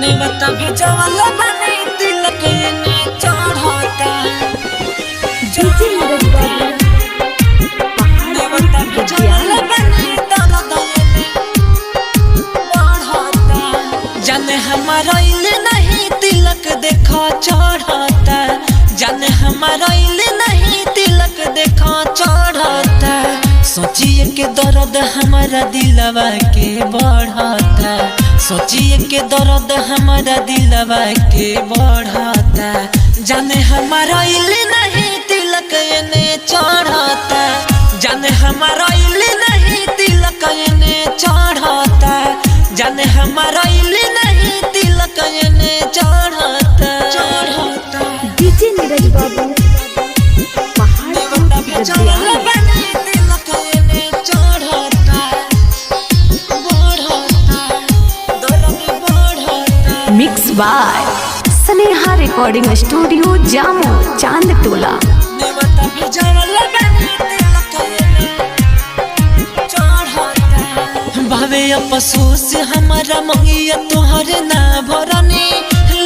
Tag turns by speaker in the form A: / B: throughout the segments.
A: नेवता भेजवल बनी तिलक ने चढ़ता
B: डीजे नीरज बाबू
A: नेवता भेजवल बनी दर्द ने बढ़ता जाने हमारा इल नहीं तिलक देखा चढ़ता जाने हमारा इल नहीं तिलक देखा चढ़ता सोचिए के दर्द हमारा दिलवा के बढ़ता सोचिए के दर्द हमारा दिलवा के बढ़ता जाने हमारा इल नहीं तिलक ने चढ़ता जाने हमारा इल नहीं तिलक ने चढ़ता जाने हमारा इल नहीं तिलक ने चढ़ता
B: डीजे नीरज बाबू
A: नेवता भेजवल बनी तिलक ने चढ़ता बढ़ता दर्द बढ़ता।
B: Mix by Sneha recording studio Jamo Chand टोला।
A: नेवता भेजवल बनी तिलक ने चढ़ता भावे अफसोस हमारा मंगिया तोहर ना भरनी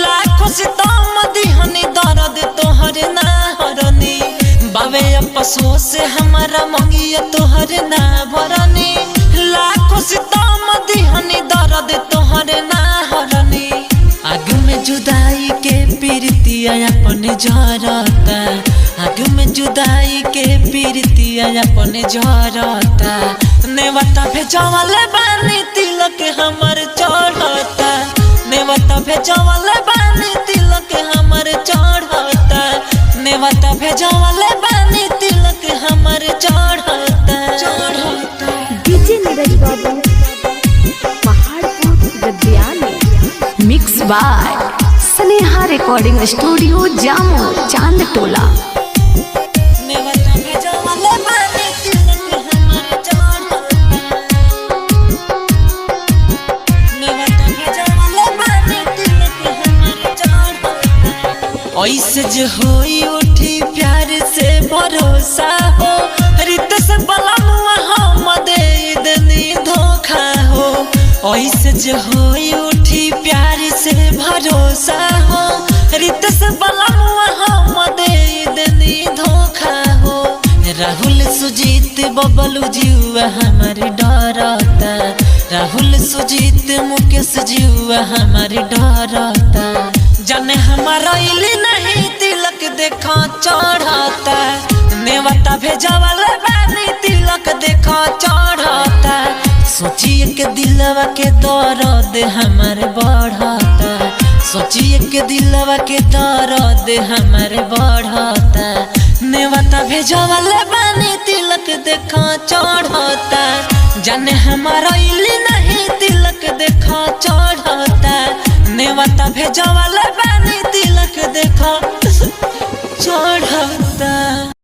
A: लाखों से तम दिहनी दर्द तोहर ना हरनी बावे अफसोस हमारा मंगिया तोहर ना भरनी लाखों से तम दिहनी दर्द तोहर ना हरनी आग में जुदाई के पीरतिया अपने जरता आग में जुदाई के पीरतिया अपने जरता नेवता भेजवल बनी तिलक हमर चढ़ता नेवता भेजवल बनी तिलक हमर चढ़ता नेवता भेजवल बनी तिलक हमर चढ़ता
B: डीजे नीरज बाबू Paharpur Gadyani. Mix by Sneha recording studio Jamo Chand टोला।
A: नेवता भेजवल बनी तिलक हमर चढ़ता नेवता भेजवल बनी तिलक हमर चढ़ता ऐसे जो होई उठी प्यार से भरोसा हो रित से बलमुआ हम दे दनी धोखा हो ऐसे जो होई उठी प्यार से भरोसा हो रित से बलमुआ हम दे दनी धोखा हो राहुल सुजीत बबलू जीवा हमारे डरता राहुल सुजीत मुकेश जीवा हमारे डरता जाने हमारा इल नहीं तिलक देखा चढ़ता नेवता भेजवल बनी तिलक देखा चढ़ता सोचिए के दिलवा के दर्द हमारे बढ़ता सोचिए के दिलवा के दर्द हमारे बढ़ता नेवता भेजवल बनी तिलक देखा चढ़ता जाने हमारा इल नहीं तिलक देखा चढ़ता नेवता भेजवल